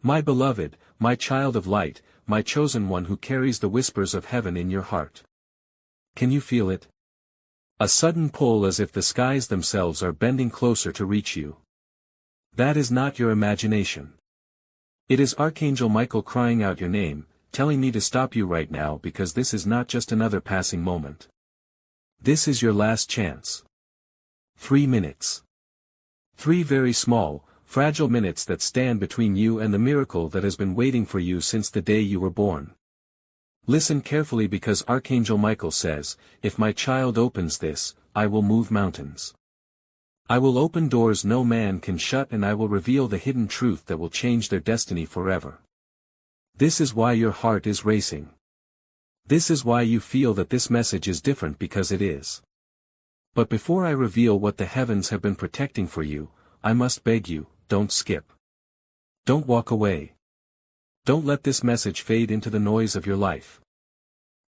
My beloved, my child of light, my chosen one who carries the whispers of heaven in your heart. Can you feel it? A sudden pull as if the skies themselves are bending closer to reach you. That is not your imagination. It is Archangel Michael crying out your name, telling me to stop you right now because this is not just another passing moment. This is your last chance. 3 minutes. 3 very small, fragile minutes that stand between you and the miracle that has been waiting for you since the day you were born. Listen carefully because Archangel Michael says, if my child opens this, I will move mountains. I will open doors no man can shut and I will reveal the hidden truth that will change their destiny forever. This is why your heart is racing. This is why you feel that this message is different because it is. But before I reveal what the heavens have been protecting for you, I must beg you, don't skip. Don't walk away. Don't let this message fade into the noise of your life.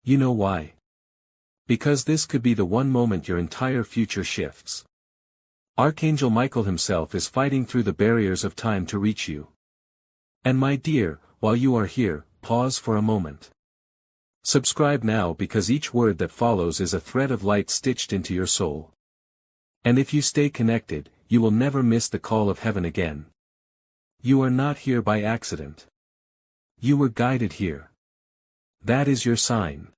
You know why? Because this could be the one moment your entire future shifts. Archangel Michael himself is fighting through the barriers of time to reach you. And my dear, while you are here, pause for a moment. Subscribe now because each word that follows is a thread of light stitched into your soul. And if you stay connected, you will never miss the call of heaven again. You are not here by accident. You were guided here. That is your sign.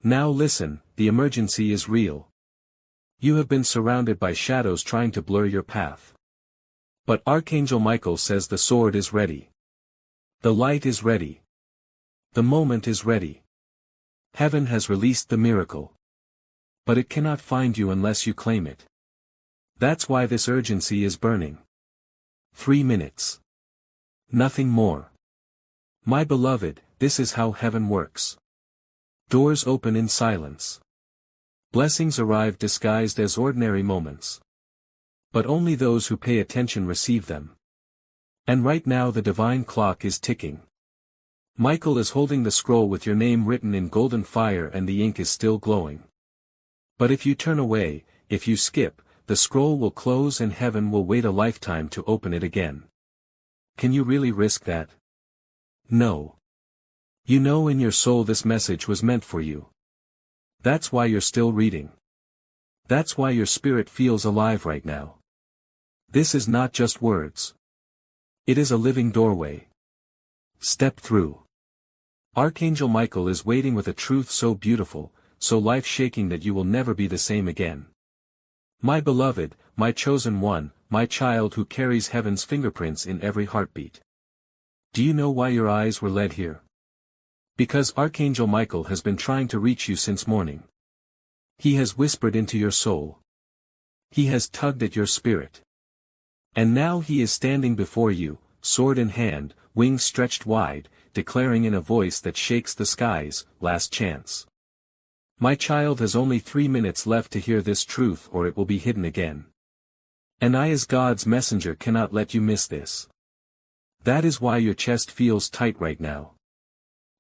Now listen, the emergency is real. You have been surrounded by shadows trying to blur your path. But Archangel Michael says the sword is ready. The light is ready. The moment is ready. Heaven has released the miracle. But it cannot find you unless you claim it. That's why this urgency is burning. 3 minutes. Nothing more. My beloved, this is how heaven works. Doors open in silence. Blessings arrive disguised as ordinary moments. But only those who pay attention receive them. And right now the divine clock is ticking. Michael is holding the scroll with your name written in golden fire and the ink is still glowing. But if you turn away, if you skip, the scroll will close and heaven will wait a lifetime to open it again. Can you really risk that? No. You know in your soul this message was meant for you. That's why you're still reading. That's why your spirit feels alive right now. This is not just words. It is a living doorway. Step through. Archangel Michael is waiting with a truth so beautiful, so life-shaking that you will never be the same again. My beloved, my chosen one, my child who carries heaven's fingerprints in every heartbeat. Do you know why your eyes were led here? Because Archangel Michael has been trying to reach you since morning. He has whispered into your soul. He has tugged at your spirit. And now he is standing before you, sword in hand, wings stretched wide, declaring in a voice that shakes the skies, last chance. My child has only 3 minutes left to hear this truth or it will be hidden again. And I as God's messenger cannot let you miss this. That is why your chest feels tight right now.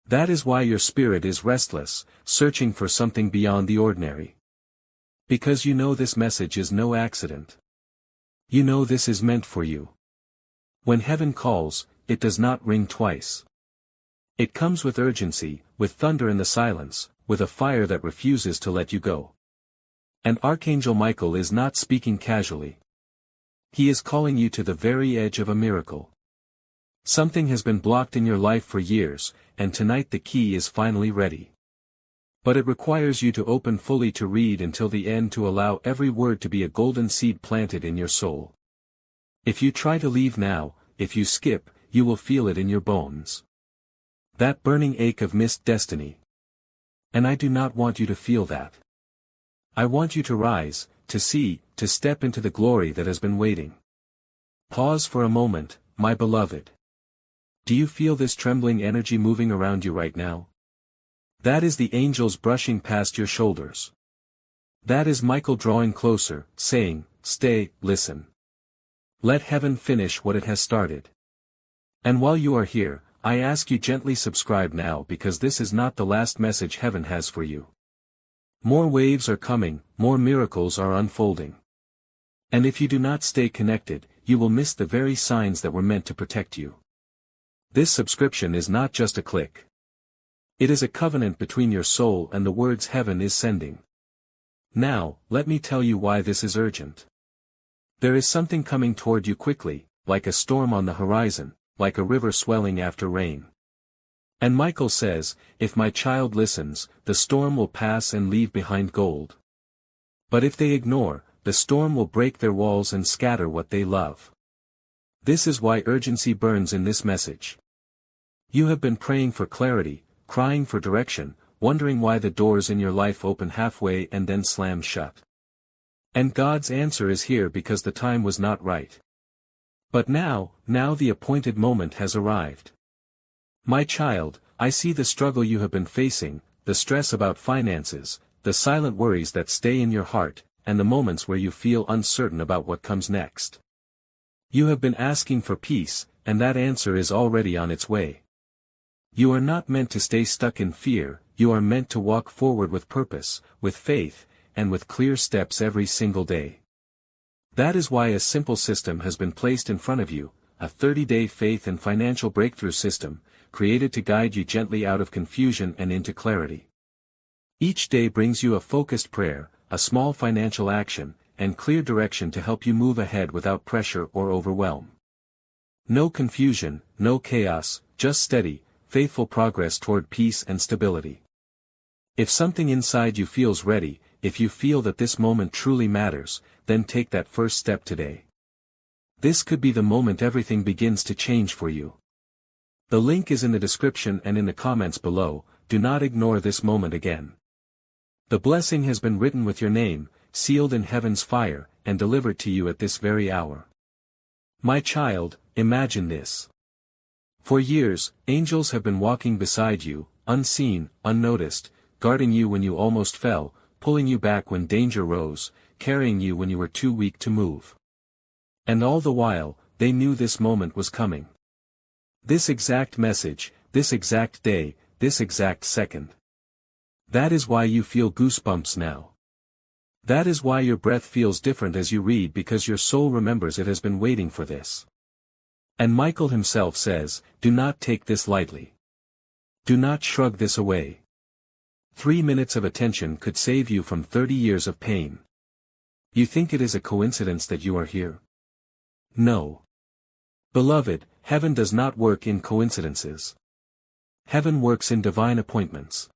That is why your spirit is restless, searching for something beyond the ordinary. Because you know this message is no accident. You know this is meant for you. When heaven calls, it does not ring twice. It comes with urgency, with thunder in the silence, with a fire that refuses to let you go. And Archangel Michael is not speaking casually. He is calling you to the very edge of a miracle. Something has been blocked in your life for years, and tonight the key is finally ready. But it requires you to open fully to read until the end to allow every word to be a golden seed planted in your soul. If you try to leave now, if you skip, you will feel it in your bones. That burning ache of missed destiny. And I do not want you to feel that. I want you to rise, to see, to step into the glory that has been waiting. Pause for a moment, my beloved. Do you feel this trembling energy moving around you right now? That is the angels brushing past your shoulders. That is Michael drawing closer, saying, stay, listen. Let heaven finish what it has started. And while you are here, I ask you gently subscribe now because this is not the last message heaven has for you. More waves are coming, more miracles are unfolding. And if you do not stay connected, you will miss the very signs that were meant to protect you. This subscription is not just a click. It is a covenant between your soul and the words heaven is sending. Now, let me tell you why this is urgent. There is something coming toward you quickly, like a storm on the horizon, like a river swelling after rain. And Michael says, if my child listens, the storm will pass and leave behind gold. But if they ignore, the storm will break their walls and scatter what they love. This is why urgency burns in this message. You have been praying for clarity, crying for direction, wondering why the doors in your life open halfway and then slam shut. And God's answer is here because the time was not right. But now the appointed moment has arrived. My child, I see the struggle you have been facing, the stress about finances, the silent worries that stay in your heart, and the moments where you feel uncertain about what comes next. You have been asking for peace, and that answer is already on its way. You are not meant to stay stuck in fear, you are meant to walk forward with purpose, with faith, and with clear steps every single day. That is why a simple system has been placed in front of you, a 30-day faith and financial breakthrough system, created to guide you gently out of confusion and into clarity. Each day brings you a focused prayer, a small financial action, and clear direction to help you move ahead without pressure or overwhelm. No confusion, no chaos, just steady, faithful progress toward peace and stability. If something inside you feels ready, if you feel that this moment truly matters, then take that first step today. This could be the moment everything begins to change for you. The link is in the description and in the comments below. Do not ignore this moment again. The blessing has been written with your name, sealed in heaven's fire, and delivered to you at this very hour. My child, imagine this. For years, angels have been walking beside you, unseen, unnoticed, guarding you when you almost fell, pulling you back when danger rose, carrying you when you were too weak to move. And all the while, they knew this moment was coming. This exact message, this exact day, this exact second. That is why you feel goosebumps now. That is why your breath feels different as you read, because your soul remembers it has been waiting for this. And Michael himself says, do not take this lightly. Do not shrug this away. 3 minutes of attention could save you from 30 years of pain. You think it is a coincidence that you are here? No. Beloved, heaven does not work in coincidences. Heaven works in divine appointments.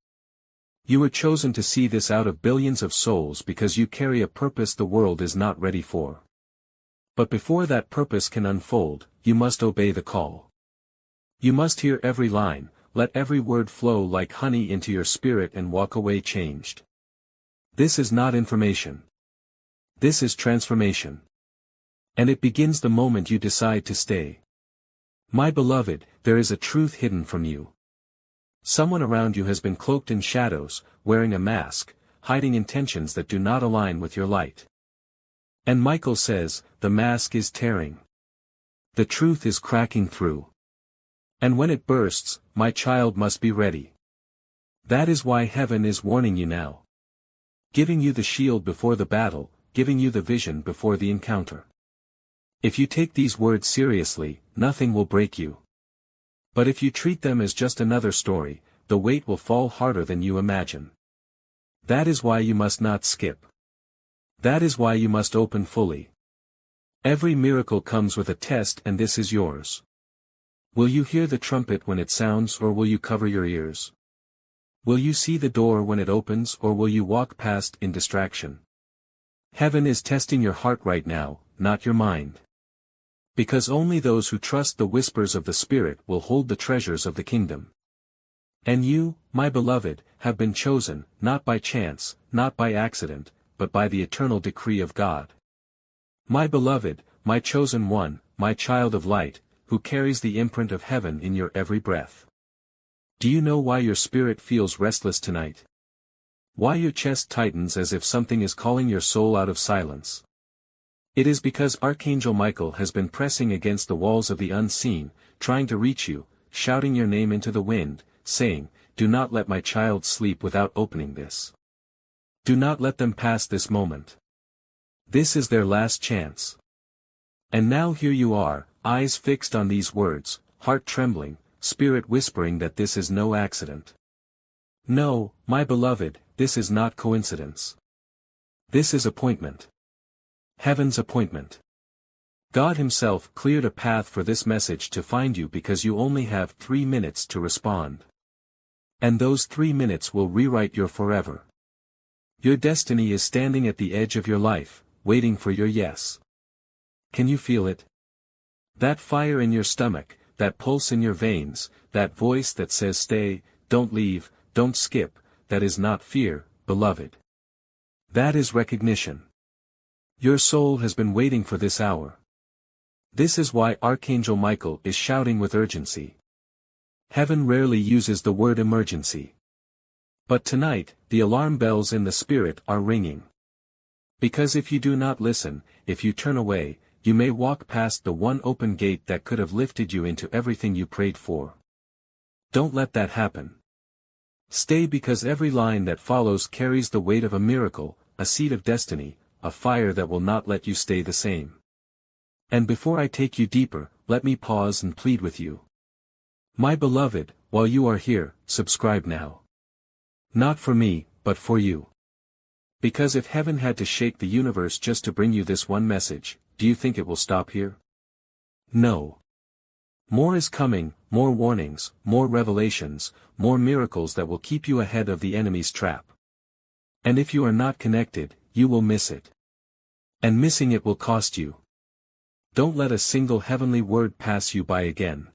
You were chosen to see this out of billions of souls because you carry a purpose the world is not ready for. But before that purpose can unfold, you must obey the call. You must hear every line, let every word flow like honey into your spirit and walk away changed. This is not information. This is transformation. And it begins the moment you decide to stay. My beloved, there is a truth hidden from you. Someone around you has been cloaked in shadows, wearing a mask, hiding intentions that do not align with your light. And Michael says, the mask is tearing. The truth is cracking through. And when it bursts, my child must be ready. That is why heaven is warning you now. Giving you the shield before the battle, giving you the vision before the encounter. If you take these words seriously, nothing will break you. But if you treat them as just another story, the weight will fall harder than you imagine. That is why you must not skip. That is why you must open fully. Every miracle comes with a test, and this is yours. Will you hear the trumpet when it sounds, or will you cover your ears? Will you see the door when it opens, or will you walk past in distraction? Heaven is testing your heart right now, not your mind. Because only those who trust the whispers of the Spirit will hold the treasures of the kingdom. And you, my beloved, have been chosen, not by chance, not by accident, but by the eternal decree of God. My beloved, my chosen one, my child of light, who carries the imprint of heaven in your every breath. Do you know why your spirit feels restless tonight? Why your chest tightens as if something is calling your soul out of silence? It is because Archangel Michael has been pressing against the walls of the unseen, trying to reach you, shouting your name into the wind, saying, do not let my child sleep without opening this. Do not let them pass this moment. This is their last chance. And now here you are, eyes fixed on these words, heart trembling, Spirit whispering that this is no accident. No, my beloved, this is not coincidence. This is appointment. Heaven's appointment. God Himself cleared a path for this message to find you because you only have 3 minutes to respond. And those 3 minutes will rewrite your forever. Your destiny is standing at the edge of your life, waiting for your yes. Can you feel it? That fire in your stomach, that pulse in your veins, that voice that says stay, don't leave, don't skip, that is not fear, beloved. That is recognition. Your soul has been waiting for this hour. This is why Archangel Michael is shouting with urgency. Heaven rarely uses the word emergency. But tonight, the alarm bells in the Spirit are ringing. Because if you do not listen, if you turn away, you may walk past the one open gate that could have lifted you into everything you prayed for. Don't let that happen. Stay, because every line that follows carries the weight of a miracle, a seed of destiny, a fire that will not let you stay the same. And before I take you deeper, let me pause and plead with you. My beloved, while you are here, subscribe now. Not for me, but for you. Because if heaven had to shake the universe just to bring you this one message, do you think it will stop here? No. More is coming, more warnings, more revelations, more miracles that will keep you ahead of the enemy's trap. And if you are not connected, you will miss it. And missing it will cost you. Don't let a single heavenly word pass you by again.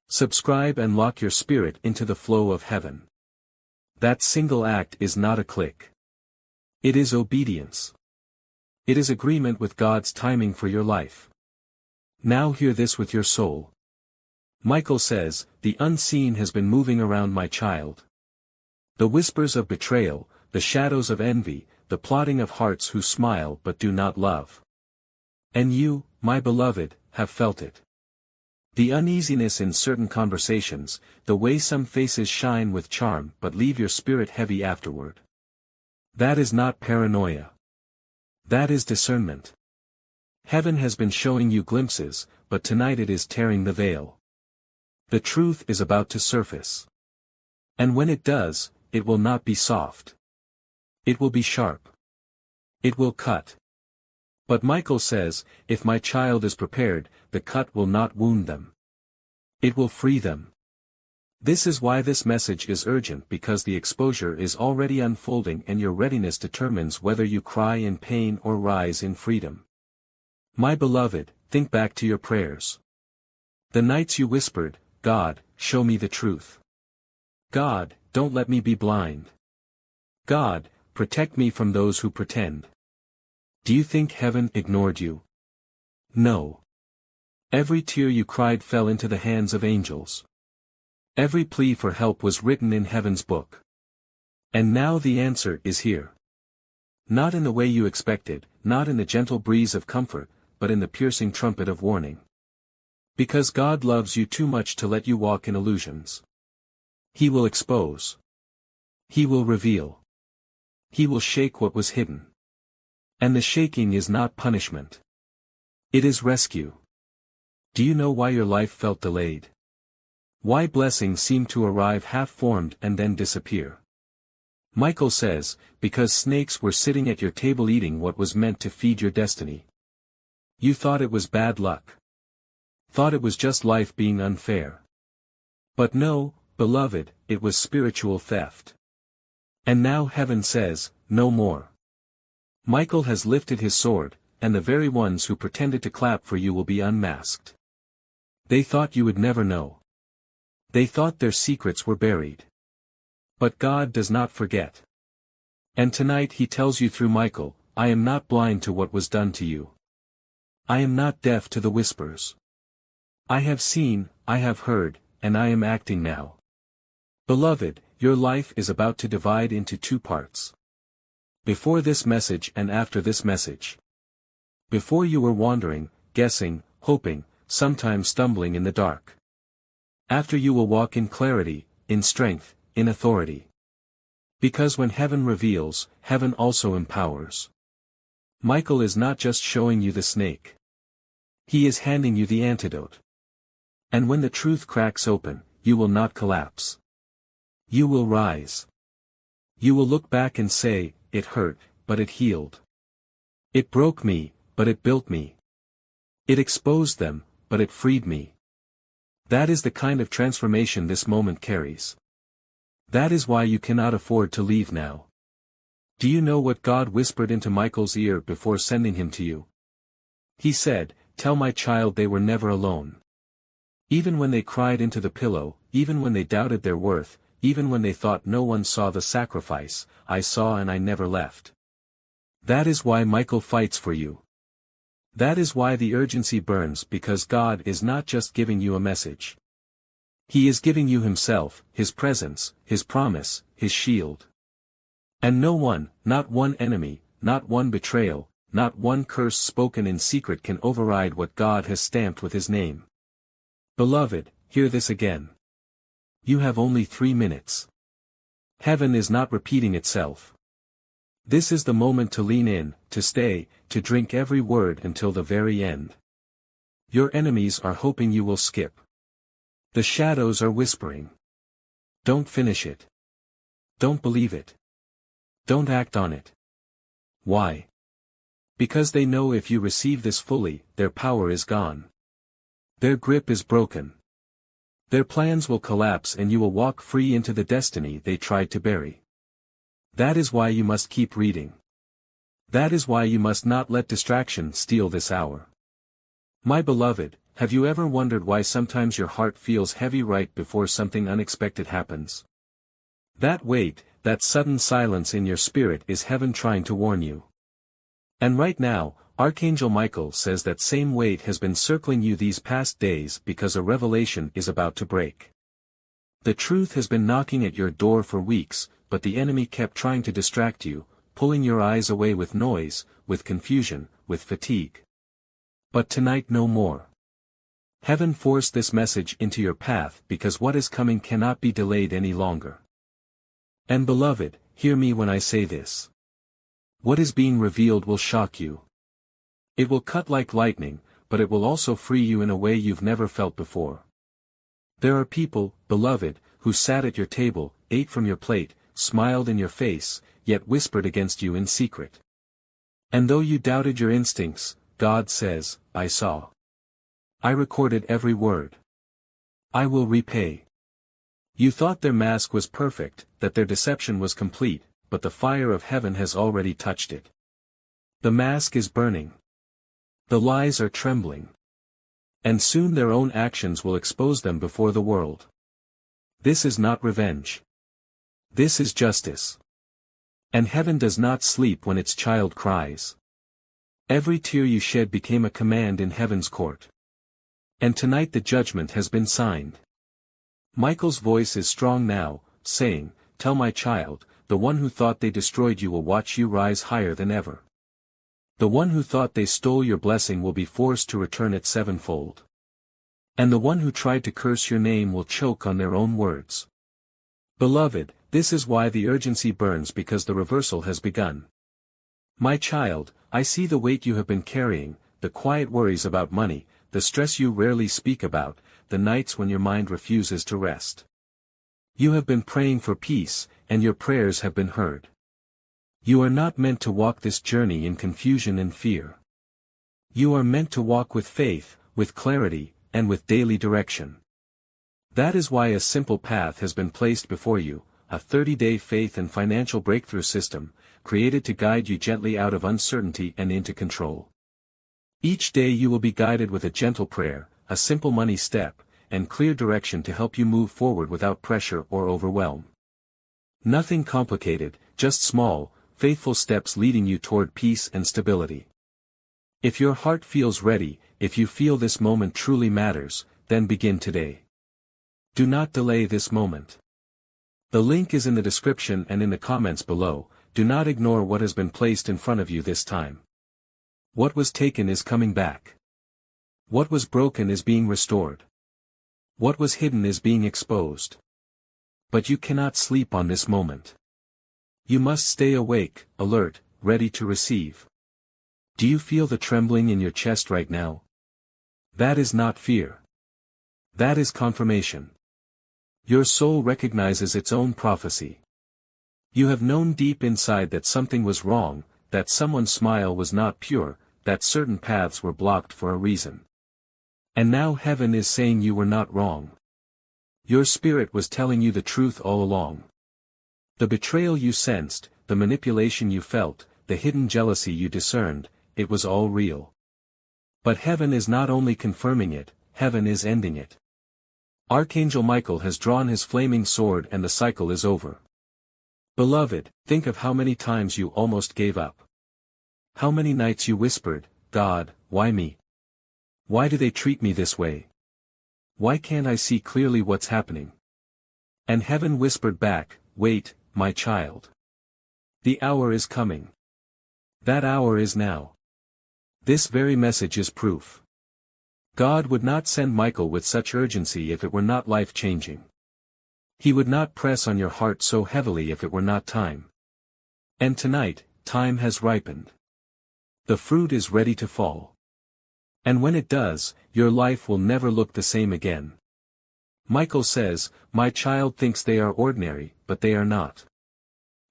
Subscribe and lock your spirit into the flow of heaven. That single act is not a click. It is obedience. It is agreement with God's timing for your life. Now hear this with your soul. Michael says, the unseen has been moving around my child. The whispers of betrayal, the shadows of envy, the plotting of hearts who smile but do not love. And you, my beloved, have felt it. The uneasiness in certain conversations, the way some faces shine with charm but leave your spirit heavy afterward. That is not paranoia. That is discernment. Heaven has been showing you glimpses, but tonight it is tearing the veil. The truth is about to surface. And when it does, it will not be soft. It will be sharp. It will cut. But Michael says, if my child is prepared, the cut will not wound them. It will free them. This is why this message is urgent, because the exposure is already unfolding and your readiness determines whether you cry in pain or rise in freedom. My beloved, think back to your prayers. The nights you whispered, God, show me the truth. God, don't let me be blind. God, protect me from those who pretend. Do you think heaven ignored you? No. Every tear you cried fell into the hands of angels. Every plea for help was written in heaven's book. And now the answer is here. Not in the way you expected, not in the gentle breeze of comfort, but in the piercing trumpet of warning. Because God loves you too much to let you walk in illusions. He will expose. He will reveal. He will shake what was hidden. And the shaking is not punishment. It is rescue. Do you know why your life felt delayed? Why blessings seem to arrive half-formed and then disappear? Michael says, because snakes were sitting at your table eating what was meant to feed your destiny. You thought it was bad luck. Thought it was just life being unfair. But no, beloved, it was spiritual theft. And now heaven says, no more. Michael has lifted his sword, and the very ones who pretended to clap for you will be unmasked. They thought you would never know. They thought their secrets were buried. But God does not forget. And tonight He tells you through Michael, I am not blind to what was done to you. I am not deaf to the whispers. I have seen, I have heard, and I am acting now. Beloved, your life is about to divide into 2 parts. Before this message and after this message. Before you were wandering, guessing, hoping, sometimes stumbling in the dark. After you will walk in clarity, in strength, in authority. Because when heaven reveals, heaven also empowers. Michael is not just showing you the snake. He is handing you the antidote. And when the truth cracks open, you will not collapse. You will rise. You will look back and say, it hurt, but it healed. It broke me, but it built me. It exposed them, but it freed me. That is the kind of transformation this moment carries. That is why you cannot afford to leave now. Do you know what God whispered into Michael's ear before sending him to you? He said, "Tell my child they were never alone. Even when they cried into the pillow, even when they doubted their worth, even when they thought no one saw the sacrifice, I saw and I never left." That is why Michael fights for you. That is why the urgency burns, because God is not just giving you a message. He is giving you Himself, His presence, His promise, His shield. And no one, not one enemy, not one betrayal, not one curse spoken in secret can override what God has stamped with His name. Beloved, hear this again. You have only 3 minutes. Heaven is not repeating itself. This is the moment to lean in, to stay, to drink every word until the very end. Your enemies are hoping you will skip. The shadows are whispering. Don't finish it. Don't believe it. Don't act on it. Why? Because they know if you receive this fully, their power is gone. Their grip is broken. Their plans will collapse and you will walk free into the destiny they tried to bury. That is why you must keep reading. That is why you must not let distraction steal this hour. My beloved, have you ever wondered why sometimes your heart feels heavy right before something unexpected happens? That weight, that sudden silence in your spirit is heaven trying to warn you. And right now, Archangel Michael says that same weight has been circling you these past days because a revelation is about to break. The truth has been knocking at your door for weeks, but the enemy kept trying to distract you, pulling your eyes away with noise, with confusion, with fatigue. But tonight no more. Heaven forced this message into your path because what is coming cannot be delayed any longer. And beloved, hear me when I say this. What is being revealed will shock you. It will cut like lightning, but it will also free you in a way you've never felt before. There are people, beloved, who sat at your table, ate from your plate, smiled in your face, yet whispered against you in secret. And though you doubted your instincts, God says, I saw. I recorded every word. I will repay. You thought their mask was perfect, that their deception was complete, but the fire of heaven has already touched it. The mask is burning. The lies are trembling. And soon their own actions will expose them before the world. This is not revenge. This is justice. And heaven does not sleep when its child cries. Every tear you shed became a command in heaven's court. And tonight the judgment has been signed. Michael's voice is strong now, saying, Tell my child, the one who thought they destroyed you will watch you rise higher than ever. The one who thought they stole your blessing will be forced to return it sevenfold. And the one who tried to curse your name will choke on their own words. Beloved, this is why the urgency burns, because the reversal has begun. My child, I see the weight you have been carrying, the quiet worries about money, the stress you rarely speak about, the nights when your mind refuses to rest. You have been praying for peace, and your prayers have been heard. You are not meant to walk this journey in confusion and fear. You are meant to walk with faith, with clarity, and with daily direction. That is why a simple path has been placed before you, a 30-day faith and financial breakthrough system, created to guide you gently out of uncertainty and into control. Each day you will be guided with a gentle prayer, a simple money step, and clear direction to help you move forward without pressure or overwhelm. Nothing complicated, just small, faithful steps leading you toward peace and stability. If your heart feels ready, if you feel this moment truly matters, then begin today. Do not delay this moment. The link is in the description and in the comments below. Do not ignore what has been placed in front of you this time. What was taken is coming back. What was broken is being restored. What was hidden is being exposed. But you cannot sleep on this moment. You must stay awake, alert, ready to receive. Do you feel the trembling in your chest right now? That is not fear. That is confirmation. Your soul recognizes its own prophecy. You have known deep inside that something was wrong, that someone's smile was not pure, that certain paths were blocked for a reason. And now heaven is saying you were not wrong. Your spirit was telling you the truth all along. The betrayal you sensed, the manipulation you felt, the hidden jealousy you discerned, it was all real. But heaven is not only confirming it, heaven is ending it. Archangel Michael has drawn his flaming sword and the cycle is over. Beloved, think of how many times you almost gave up. How many nights you whispered, God, why me? Why do they treat me this way? Why can't I see clearly what's happening? And heaven whispered back, wait, my child. The hour is coming. That hour is now. This very message is proof. God would not send Michael with such urgency if it were not life-changing. He would not press on your heart so heavily if it were not time. And tonight, time has ripened. The fruit is ready to fall. And when it does, your life will never look the same again. Michael says, my child thinks they are ordinary, but they are not.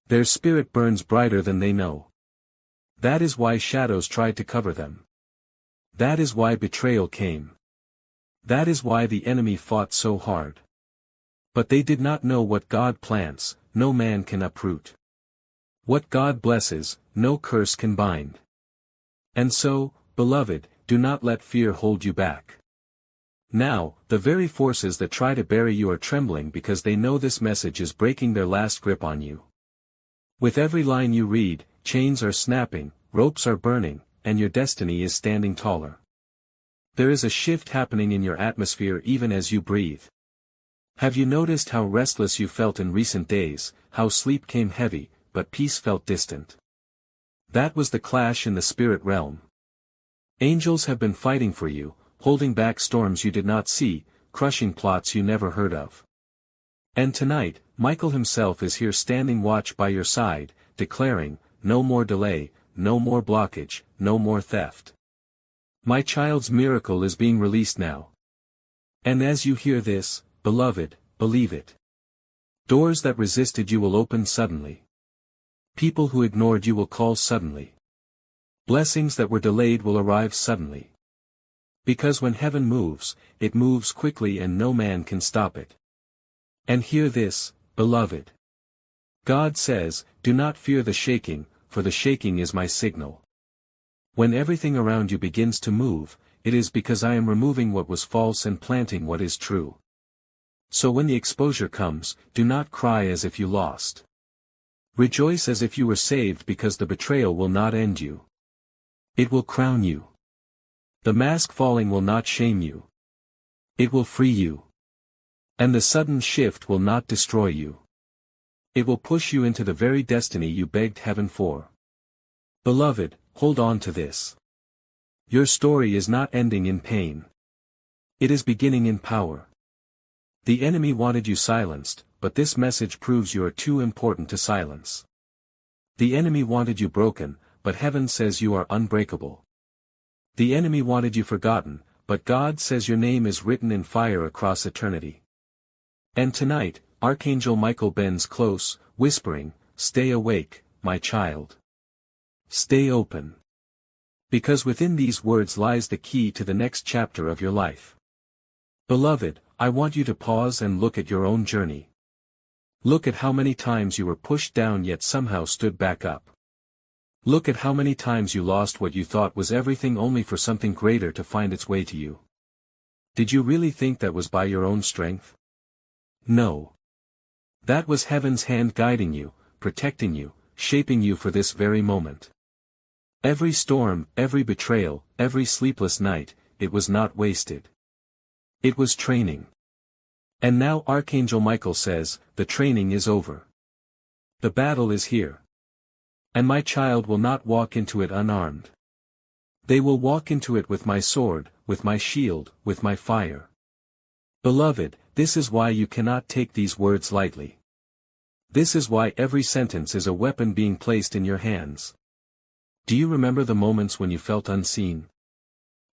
Their spirit burns brighter than they know. That is why shadows tried to cover them. That is why betrayal came. That is why the enemy fought so hard. But they did not know what God plants, no man can uproot. What God blesses, no curse can bind. And so, beloved, do not let fear hold you back. Now, the very forces that try to bury you are trembling because they know this message is breaking their last grip on you. With every line you read, chains are snapping, ropes are burning, and your destiny is standing taller. There is a shift happening in your atmosphere even as you breathe. Have you noticed how restless you felt in recent days, how sleep came heavy, but peace felt distant? That was the clash in the spirit realm. Angels have been fighting for you, holding back storms you did not see, crushing plots you never heard of. And tonight, Michael himself is here standing watch by your side, declaring, no more delay, no more blockage, no more theft. My child's miracle is being released now. And as you hear this, beloved, believe it. Doors that resisted you will open suddenly. People who ignored you will call suddenly. Blessings that were delayed will arrive suddenly. Because when heaven moves, it moves quickly and no man can stop it. And hear this, beloved. God says, do not fear the shaking, for the shaking is my signal. When everything around you begins to move, it is because I am removing what was false and planting what is true. So when the exposure comes, do not cry as if you lost. Rejoice as if you were saved because the betrayal will not end you. It will crown you. The mask falling will not shame you. It will free you. And the sudden shift will not destroy you. It will push you into the very destiny you begged heaven for. Beloved, hold on to this. Your story is not ending in pain. It is beginning in power. The enemy wanted you silenced, but this message proves you are too important to silence. The enemy wanted you broken, but heaven says you are unbreakable. The enemy wanted you forgotten, but God says your name is written in fire across eternity. And tonight, Archangel Michael bends close, whispering, stay awake, my child. Stay open. Because within these words lies the key to the next chapter of your life. Beloved, I want you to pause and look at your own journey. Look at how many times you were pushed down yet somehow stood back up. Look at how many times you lost what you thought was everything only for something greater to find its way to you. Did you really think that was by your own strength? No. That was heaven's hand guiding you, protecting you, shaping you for this very moment. Every storm, every betrayal, every sleepless night, it was not wasted. It was training. And now Archangel Michael says, the training is over. The battle is here. And my child will not walk into it unarmed. They will walk into it with my sword, with my shield, with my fire. Beloved, this is why you cannot take these words lightly. This is why every sentence is a weapon being placed in your hands. Do you remember the moments when you felt unseen?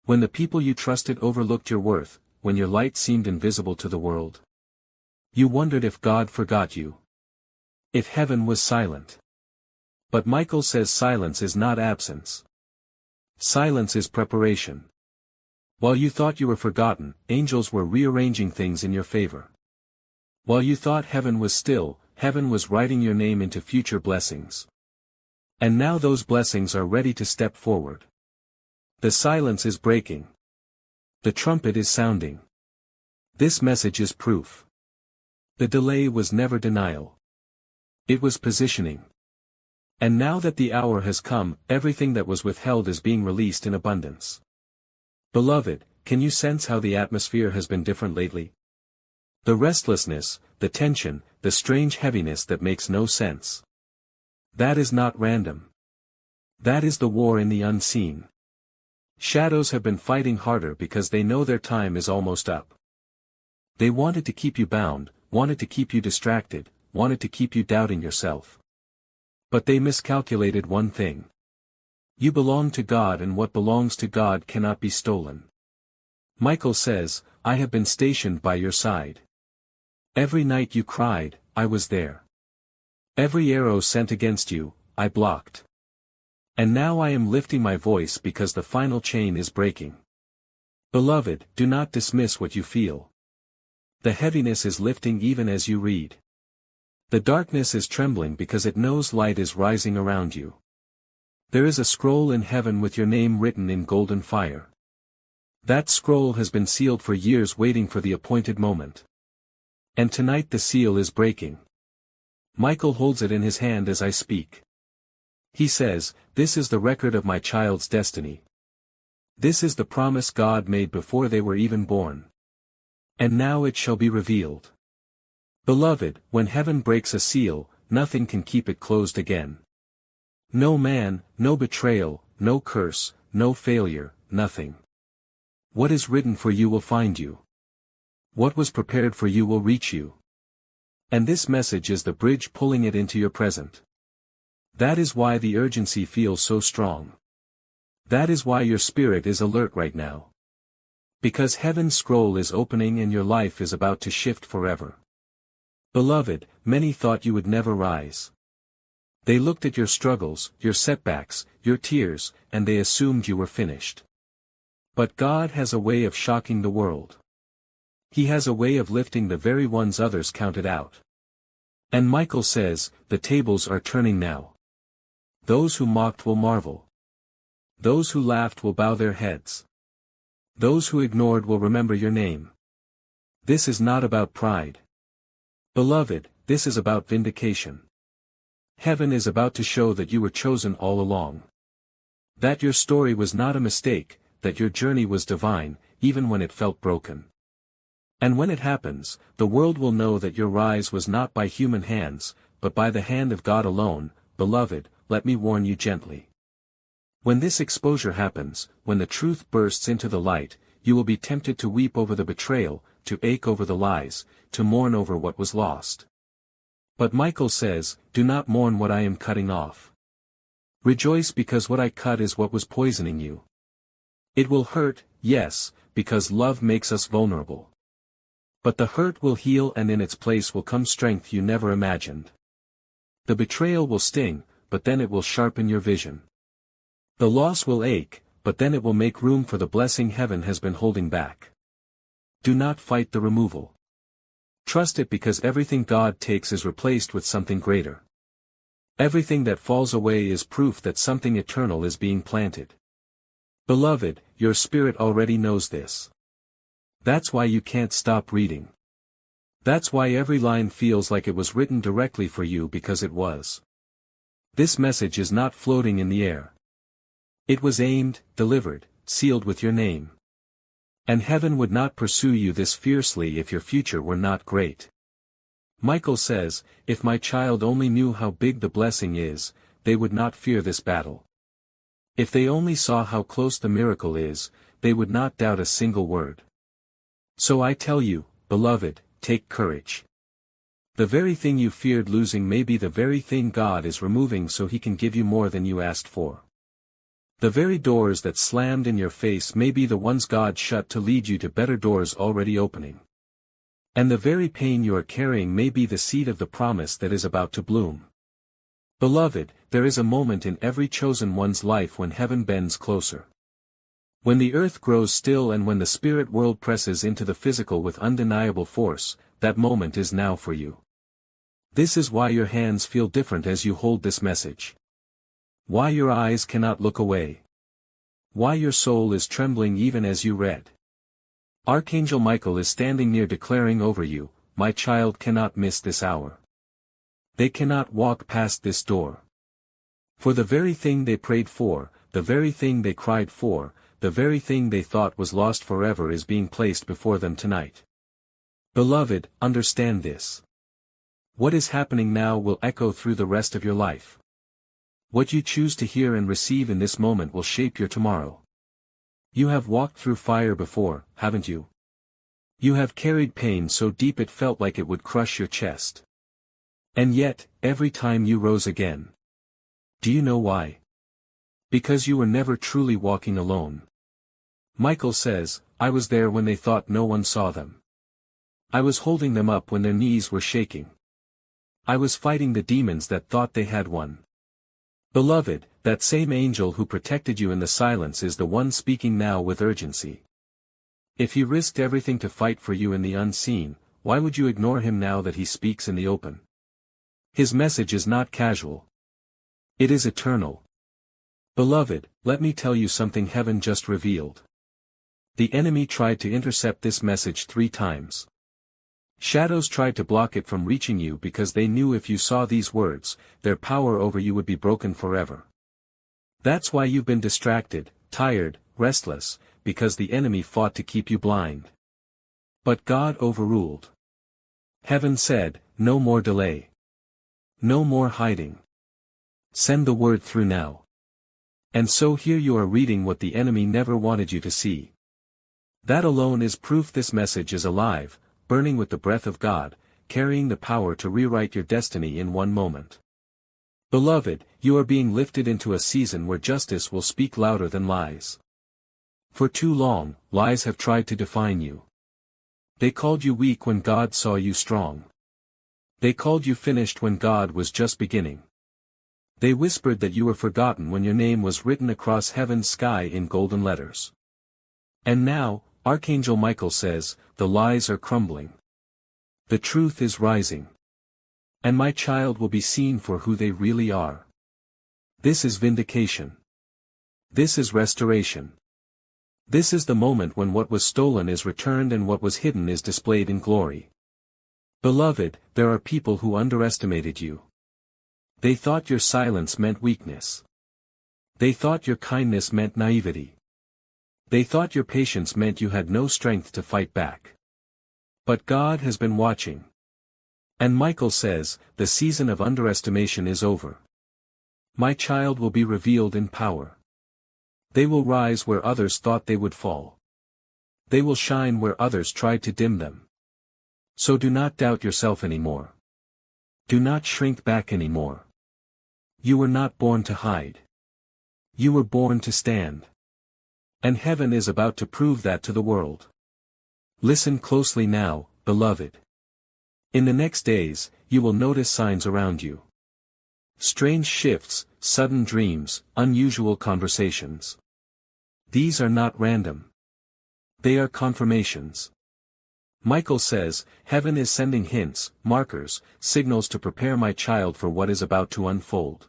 When the people you trusted overlooked your worth, when your light seemed invisible to the world? You wondered if God forgot you. If heaven was silent. But Michael says silence is not absence. Silence is preparation. While you thought you were forgotten, angels were rearranging things in your favor. While you thought heaven was still, heaven was writing your name into future blessings. And now those blessings are ready to step forward. The silence is breaking. The trumpet is sounding. This message is proof. The delay was never denial. It was positioning. And now that the hour has come, everything that was withheld is being released in abundance. Beloved, can you sense how the atmosphere has been different lately? The restlessness, the tension, the strange heaviness that makes no sense. That is not random. That is the war in the unseen. Shadows have been fighting harder because they know their time is almost up. They wanted to keep you bound, wanted to keep you distracted, wanted to keep you doubting yourself. But they miscalculated one thing. You belong to God, and what belongs to God cannot be stolen. Michael says, I have been stationed by your side. Every night you cried, I was there. Every arrow sent against you, I blocked. And now I am lifting my voice because the final chain is breaking. Beloved, do not dismiss what you feel. The heaviness is lifting even as you read. The darkness is trembling because it knows light is rising around you. There is a scroll in heaven with your name written in golden fire. That scroll has been sealed for years, waiting for the appointed moment. And tonight the seal is breaking. Michael holds it in his hand as I speak. He says, this is the record of my child's destiny. This is the promise God made before they were even born. And now it shall be revealed. Beloved, when heaven breaks a seal, nothing can keep it closed again. No man, no betrayal, no curse, no failure, nothing. What is written for you will find you. What was prepared for you will reach you. And this message is the bridge pulling it into your present. That is why the urgency feels so strong. That is why your spirit is alert right now. Because heaven's scroll is opening and your life is about to shift forever. Beloved, many thought you would never rise. They looked at your struggles, your setbacks, your tears, and they assumed you were finished. But God has a way of shocking the world. He has a way of lifting the very ones others counted out. And Michael says, the tables are turning now. Those who mocked will marvel. Those who laughed will bow their heads. Those who ignored will remember your name. This is not about pride. Beloved, this is about vindication. Heaven is about to show that you were chosen all along. That your story was not a mistake, that your journey was divine, even when it felt broken. And when it happens, the world will know that your rise was not by human hands, but by the hand of God alone. Beloved, let me warn you gently. When this exposure happens, when the truth bursts into the light, you will be tempted to weep over the betrayal, to ache over the lies, to mourn over what was lost. But Michael says, do not mourn what I am cutting off. Rejoice because what I cut is what was poisoning you. It will hurt, yes, because love makes us vulnerable. But the hurt will heal, and in its place will come strength you never imagined. The betrayal will sting, but then it will sharpen your vision. The loss will ache, but then it will make room for the blessing heaven has been holding back. Do not fight the removal. Trust it, because everything God takes is replaced with something greater. Everything that falls away is proof that something eternal is being planted. Beloved, your spirit already knows this. That's why you can't stop reading. That's why every line feels like it was written directly for you, because it was. This message is not floating in the air. It was aimed, delivered, sealed with your name. And heaven would not pursue you this fiercely if your future were not great. Michael says, if my child only knew how big the blessing is, they would not fear this battle. If they only saw how close the miracle is, they would not doubt a single word. So I tell you, beloved, take courage. The very thing you feared losing may be the very thing God is removing so He can give you more than you asked for. The very doors that slammed in your face may be the ones God shut to lead you to better doors already opening. And the very pain you are carrying may be the seed of the promise that is about to bloom. Beloved, there is a moment in every chosen one's life when heaven bends closer. When the earth grows still and when the spirit world presses into the physical with undeniable force, that moment is now for you. This is why your hands feel different as you hold this message. Why your eyes cannot look away. Why your soul is trembling even as you read. Archangel Michael is standing near declaring over you, my child cannot miss this hour. They cannot walk past this door. For the very thing they prayed for, the very thing they cried for, the very thing they thought was lost forever is being placed before them tonight. Beloved, understand this. What is happening now will echo through the rest of your life. What you choose to hear and receive in this moment will shape your tomorrow. You have walked through fire before, haven't you? You have carried pain so deep it felt like it would crush your chest. And yet, every time you rose again. Do you know why? Because you were never truly walking alone. Michael says, I was there when they thought no one saw them. I was holding them up when their knees were shaking. I was fighting the demons that thought they had won. Beloved, that same angel who protected you in the silence is the one speaking now with urgency. If he risked everything to fight for you in the unseen, why would you ignore him now that he speaks in the open? His message is not casual. It is eternal. Beloved, let me tell you something heaven just revealed. The enemy tried to intercept this message 3 times. Shadows tried to block it from reaching you because they knew if you saw these words, their power over you would be broken forever. That's why you've been distracted, tired, restless, because the enemy fought to keep you blind. But God overruled. Heaven said, no more delay. No more hiding. Send the word through now. And so here you are reading what the enemy never wanted you to see. That alone is proof this message is alive, burning with the breath of God, carrying the power to rewrite your destiny in one moment. Beloved, you are being lifted into a season where justice will speak louder than lies. For too long, lies have tried to define you. They called you weak when God saw you strong. They called you finished when God was just beginning. They whispered that you were forgotten when your name was written across heaven's sky in golden letters. And now, Archangel Michael says, the lies are crumbling. The truth is rising. And my child will be seen for who they really are. This is vindication. This is restoration. This is the moment when what was stolen is returned and what was hidden is displayed in glory. Beloved, there are people who underestimated you. They thought your silence meant weakness. They thought your kindness meant naivety. They thought your patience meant you had no strength to fight back. But God has been watching. And Michael says, the season of underestimation is over. My child will be revealed in power. They will rise where others thought they would fall. They will shine where others tried to dim them. So do not doubt yourself anymore. Do not shrink back anymore. You were not born to hide. You were born to stand. And heaven is about to prove that to the world. Listen closely now, beloved. In the next days, you will notice signs around you. Strange shifts, sudden dreams, unusual conversations. These are not random. They are confirmations. Michael says, heaven is sending hints, markers, signals to prepare my child for what is about to unfold.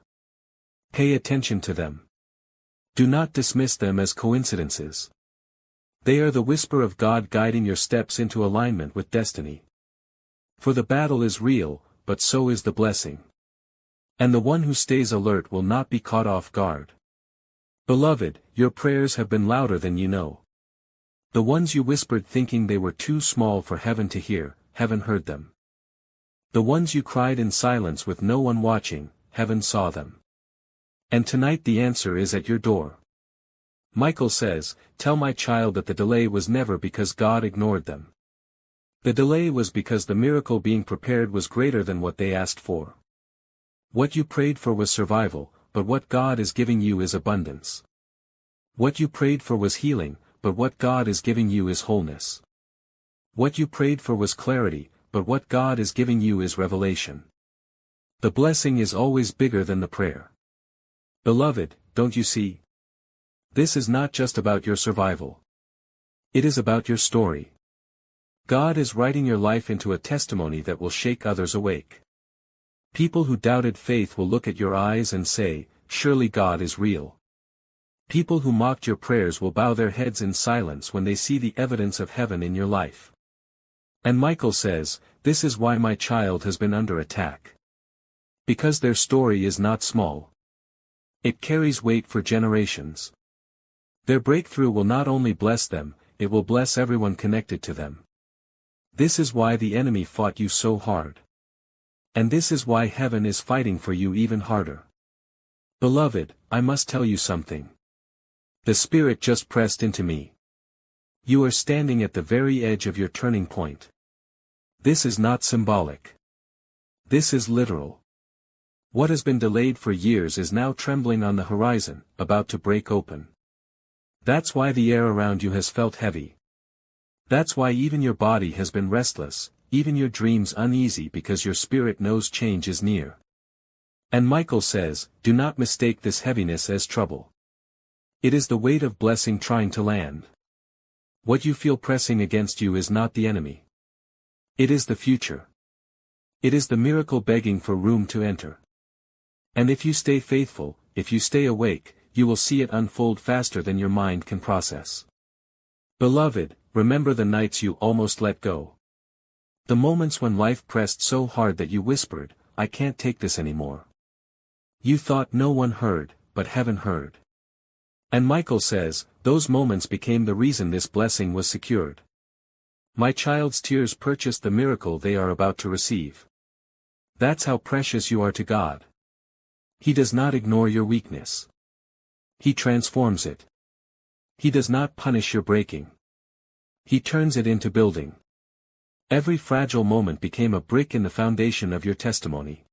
Pay attention to them. Do not dismiss them as coincidences. They are the whisper of God guiding your steps into alignment with destiny. For the battle is real, but so is the blessing. And the one who stays alert will not be caught off guard. Beloved, your prayers have been louder than you know. The ones you whispered thinking they were too small for heaven to hear, heaven heard them. The ones you cried in silence with no one watching, heaven saw them. And tonight the answer is at your door. Michael says, tell my child that the delay was never because God ignored them. The delay was because the miracle being prepared was greater than what they asked for. What you prayed for was survival, but what God is giving you is abundance. What you prayed for was healing, but what God is giving you is wholeness. What you prayed for was clarity, but what God is giving you is revelation. The blessing is always bigger than the prayer. Beloved, don't you see? This is not just about your survival. It is about your story. God is writing your life into a testimony that will shake others awake. People who doubted faith will look at your eyes and say, "Surely God is real." People who mocked your prayers will bow their heads in silence when they see the evidence of heaven in your life. And Michael says, "This is why my child has been under attack." Because their story is not small. It carries weight for generations. Their breakthrough will not only bless them, it will bless everyone connected to them. This is why the enemy fought you so hard. And this is why heaven is fighting for you even harder. Beloved, I must tell you something. The Spirit just pressed into me. You are standing at the very edge of your turning point. This is not symbolic. This is literal. What has been delayed for years is now trembling on the horizon, about to break open. That's why the air around you has felt heavy. That's why even your body has been restless, even your dreams uneasy, because your spirit knows change is near. And Michael says, do not mistake this heaviness as trouble. It is the weight of blessing trying to land. What you feel pressing against you is not the enemy. It is the future. It is the miracle begging for room to enter. And if you stay faithful, if you stay awake, you will see it unfold faster than your mind can process. Beloved, remember the nights you almost let go. The moments when life pressed so hard that you whispered, "I can't take this anymore." You thought no one heard, but heaven heard. And Michael says, those moments became the reason this blessing was secured. My child's tears purchased the miracle they are about to receive. That's how precious you are to God. He does not ignore your weakness. He transforms it. He does not punish your breaking. He turns it into building. Every fragile moment became a brick in the foundation of your testimony.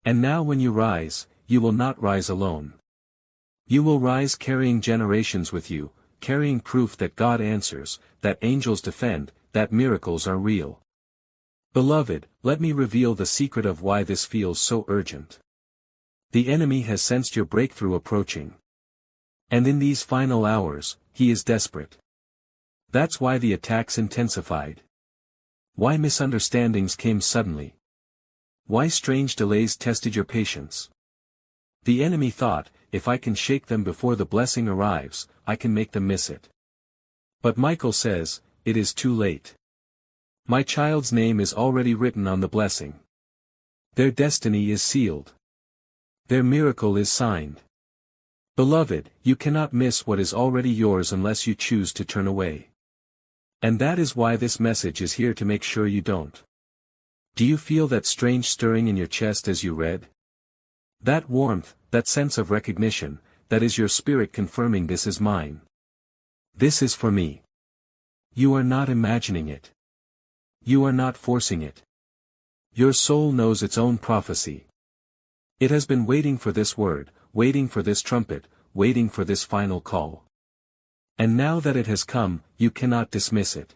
And now when you rise, you will not rise alone. You will rise carrying generations with you, carrying proof that God answers, that angels defend, that miracles are real. Beloved, let me reveal the secret of why this feels so urgent. The enemy has sensed your breakthrough approaching. And in these final hours, he is desperate. That's why the attacks intensified. Why misunderstandings came suddenly. Why strange delays tested your patience. The enemy thought, if I can shake them before the blessing arrives, I can make them miss it. But Michael says, it is too late. My child's name is already written on the blessing. Their destiny is sealed. Their miracle is signed. Beloved, you cannot miss what is already yours unless you choose to turn away. And that is why this message is here, to make sure you don't. Do you feel that strange stirring in your chest as you read? That warmth, that sense of recognition, that is your spirit confirming, this is mine. This is for me. You are not imagining it. You are not forcing it. Your soul knows its own prophecy. It has been waiting for this word, waiting for this trumpet, waiting for this final call. And now that it has come, you cannot dismiss it.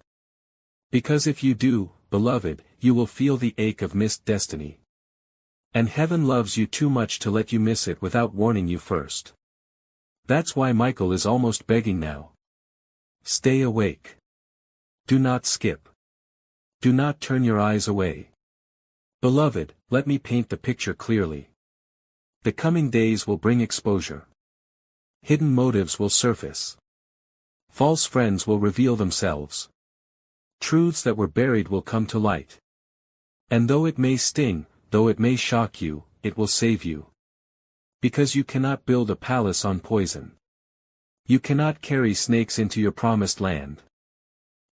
Because if you do, beloved, you will feel the ache of missed destiny. And heaven loves you too much to let you miss it without warning you first. That's why Michael is almost begging now. Stay awake. Do not skip. Do not turn your eyes away. Beloved, let me paint the picture clearly. The coming days will bring exposure. Hidden motives will surface. False friends will reveal themselves. Truths that were buried will come to light. And though it may sting, though it may shock you, it will save you. Because you cannot build a palace on poison. You cannot carry snakes into your promised land.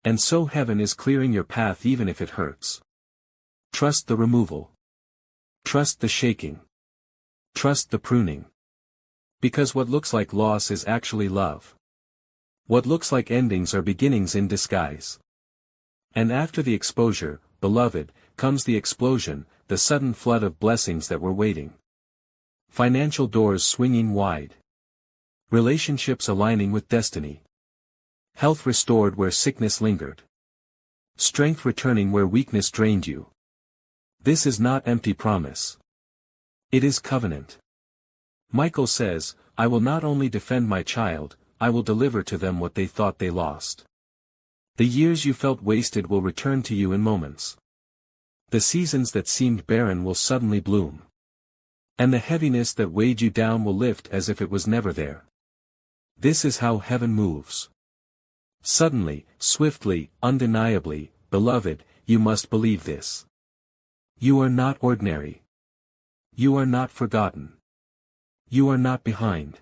And so heaven is clearing your path even if it hurts. Trust the removal. Trust the shaking. Trust the pruning. Because what looks like loss is actually love. What looks like endings are beginnings in disguise. And after the exposure, beloved, comes the explosion, the sudden flood of blessings that were waiting. Financial doors swinging wide. Relationships aligning with destiny. Health restored where sickness lingered. Strength returning where weakness drained you. This is not empty promise. It is covenant. Michael says, I will not only defend my child, I will deliver to them what they thought they lost. The years you felt wasted will return to you in moments. The seasons that seemed barren will suddenly bloom. And the heaviness that weighed you down will lift as if it was never there. This is how heaven moves. Suddenly, swiftly, undeniably, beloved, you must believe this. You are not ordinary. You are not forgotten. You are not behind.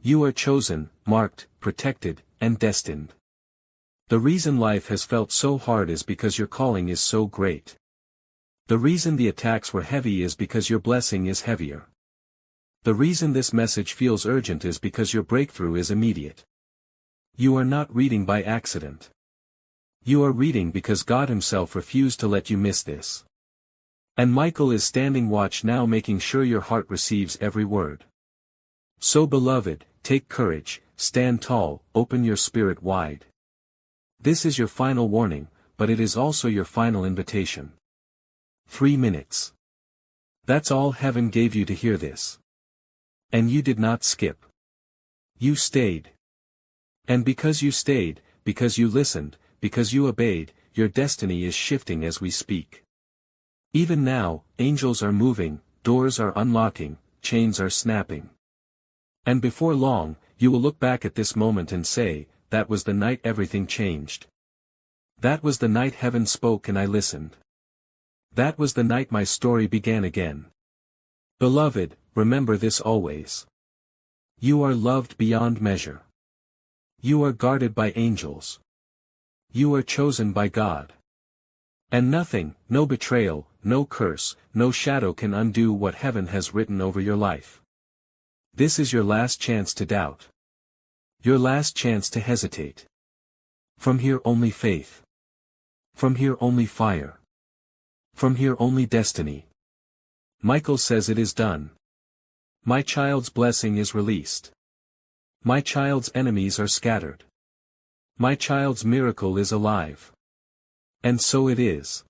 You are chosen, marked, protected, and destined. The reason life has felt so hard is because your calling is so great. The reason the attacks were heavy is because your blessing is heavier. The reason this message feels urgent is because your breakthrough is immediate. You are not reading by accident. You are reading because God Himself refused to let you miss this. And Michael is standing watch now, making sure your heart receives every word. So beloved, take courage, stand tall, open your spirit wide. This is your final warning, but it is also your final invitation. 3 minutes. That's all heaven gave you to hear this. And you did not skip. You stayed. And because you stayed, because you listened, because you obeyed, your destiny is shifting as we speak. Even now, angels are moving, doors are unlocking, chains are snapping. And before long, you will look back at this moment and say, that was the night everything changed. That was the night heaven spoke and I listened. That was the night my story began again. Beloved, remember this always. You are loved beyond measure. You are guarded by angels. You are chosen by God. And nothing, no betrayal, no curse, no shadow can undo what heaven has written over your life. This is your last chance to doubt. Your last chance to hesitate. From here only faith. From here only fire. From here only destiny. Michael says it is done. My child's blessing is released. My child's enemies are scattered. My child's miracle is alive. And so it is.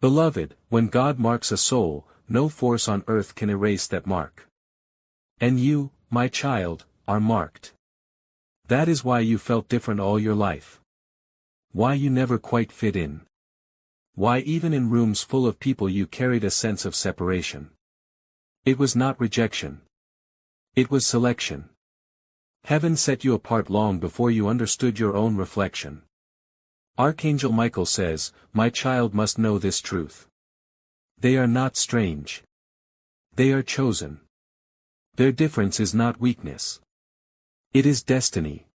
Beloved, when God marks a soul, no force on earth can erase that mark. And you, my child, are marked. That is why you felt different all your life. Why you never quite fit in. Why even in rooms full of people you carried a sense of separation. It was not rejection. It was selection. Heaven set you apart long before you understood your own reflection. Archangel Michael says, my child must know this truth. They are not strange. They are chosen. Their difference is not weakness. It is destiny.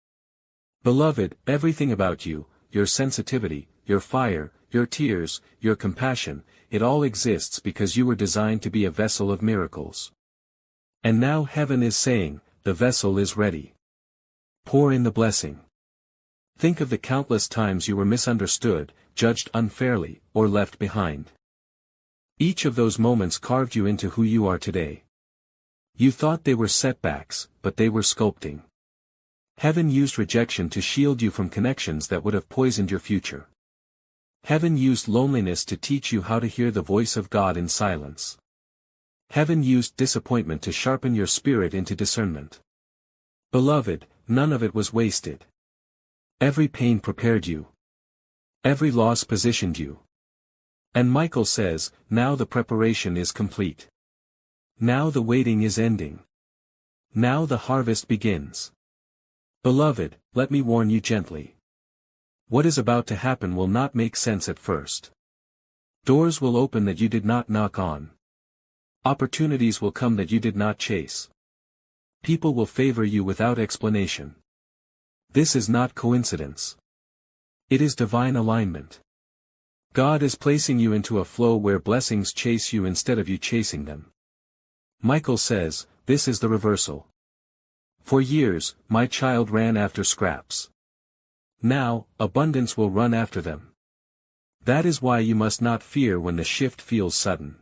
Beloved, everything about you, your sensitivity, your fire, your tears, your compassion, it all exists because you were designed to be a vessel of miracles. And now heaven is saying, the vessel is ready. Pour in the blessing. Think of the countless times you were misunderstood, judged unfairly, or left behind. Each of those moments carved you into who you are today. You thought they were setbacks, but they were sculpting. Heaven used rejection to shield you from connections that would have poisoned your future. Heaven used loneliness to teach you how to hear the voice of God in silence. Heaven used disappointment to sharpen your spirit into discernment. Beloved, none of it was wasted. Every pain prepared you. Every loss positioned you. And Michael says, now the preparation is complete. Now the waiting is ending. Now the harvest begins. Beloved, let me warn you gently. What is about to happen will not make sense at first. Doors will open that you did not knock on. Opportunities will come that you did not chase. People will favor you without explanation. This is not coincidence. It is divine alignment. God is placing you into a flow where blessings chase you instead of you chasing them. Michael says, this is the reversal. For years, my child ran after scraps. Now, abundance will run after them. That is why you must not fear when the shift feels sudden.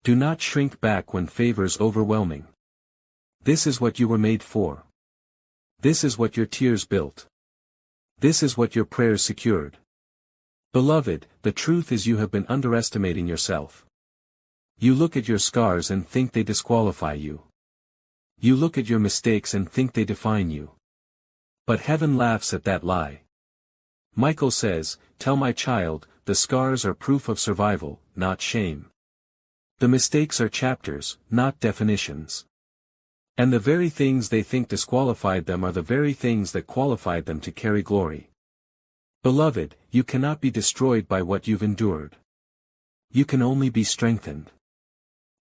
Do not shrink back when favor is overwhelming. This is what you were made for. This is what your tears built. This is what your prayers secured. Beloved, the truth is you have been underestimating yourself. You look at your scars and think they disqualify you. You look at your mistakes and think they define you. But heaven laughs at that lie. Michael says, "Tell my child, the scars are proof of survival, not shame. The mistakes are chapters, not definitions. And the very things they think disqualified them are the very things that qualified them to carry glory." Beloved, you cannot be destroyed by what you've endured. You can only be strengthened.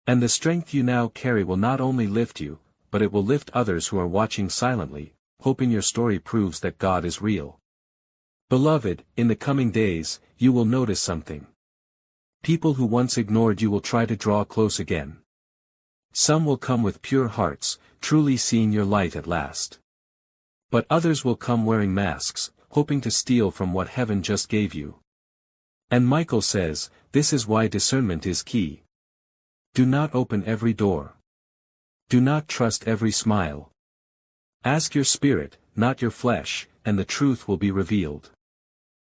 And the strength you now carry will not only lift you, but it will lift others who are watching silently, hoping your story proves that God is real. Beloved, in the coming days, you will notice something. People who once ignored you will try to draw close again. Some will come with pure hearts, truly seeing your light at last. But others will come wearing masks, hoping to steal from what heaven just gave you. And Michael says, this is why discernment is key. Do not open every door. Do not trust every smile. Ask your spirit, not your flesh, and the truth will be revealed.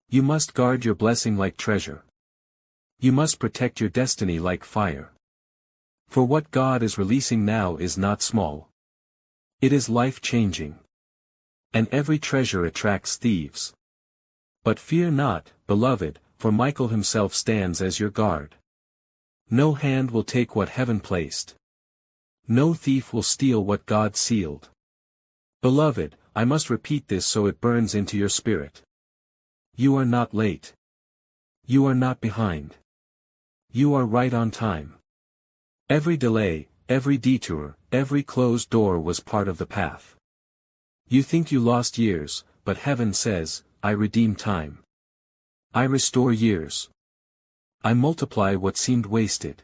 You must guard your blessing like treasure. You must protect your destiny like fire. For what God is releasing now is not small. It is life-changing. And every treasure attracts thieves. But fear not, beloved, for Michael himself stands as your guard. No hand will take what heaven placed. No thief will steal what God sealed. Beloved, I must repeat this so it burns into your spirit. You are not late. You are not behind. You are right on time. Every delay, every detour, every closed door was part of the path. You think you lost years, but heaven says, I redeem time. I restore years. I multiply what seemed wasted.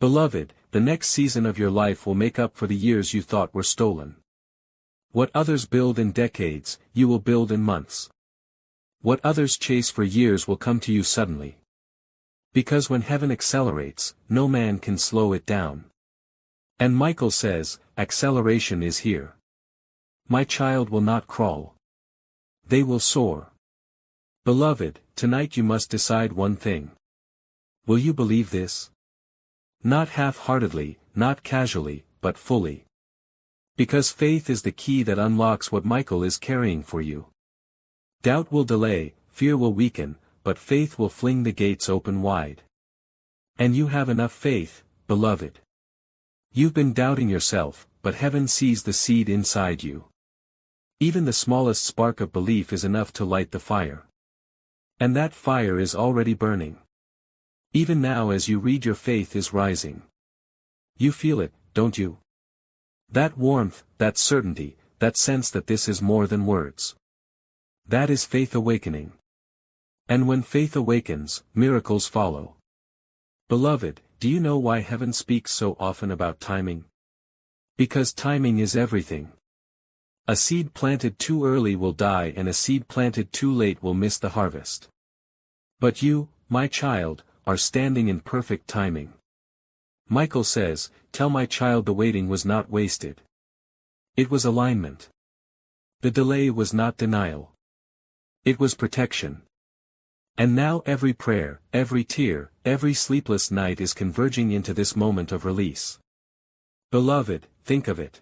Beloved, the next season of your life will make up for the years you thought were stolen. What others build in decades, you will build in months. What others chase for years will come to you suddenly. Because when heaven accelerates, no man can slow it down. And Michael says, acceleration is here. My child will not crawl. They will soar. Beloved, tonight you must decide one thing. Will you believe this? Not half-heartedly, not casually, but fully. Because faith is the key that unlocks what Michael is carrying for you. Doubt will delay, fear will weaken, but faith will fling the gates open wide. And you have enough faith, beloved. You've been doubting yourself, but heaven sees the seed inside you. Even the smallest spark of belief is enough to light the fire. And that fire is already burning. Even now as you read, your faith is rising. You feel it, don't you? That warmth, that certainty, that sense that this is more than words. That is faith awakening. And when faith awakens, miracles follow. Beloved, do you know why heaven speaks so often about timing? Because timing is everything. A seed planted too early will die, and a seed planted too late will miss the harvest. But you, my child, are standing in perfect timing. Michael says, tell my child the waiting was not wasted. It was alignment. The delay was not denial. It was protection. And now every prayer, every tear, every sleepless night is converging into this moment of release. Beloved, think of it.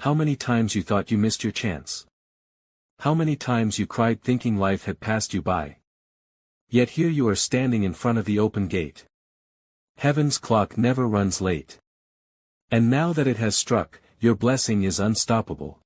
How many times you thought you missed your chance? How many times you cried thinking life had passed you by? Yet here you are standing in front of the open gate. Heaven's clock never runs late. And now that it has struck, your blessing is unstoppable.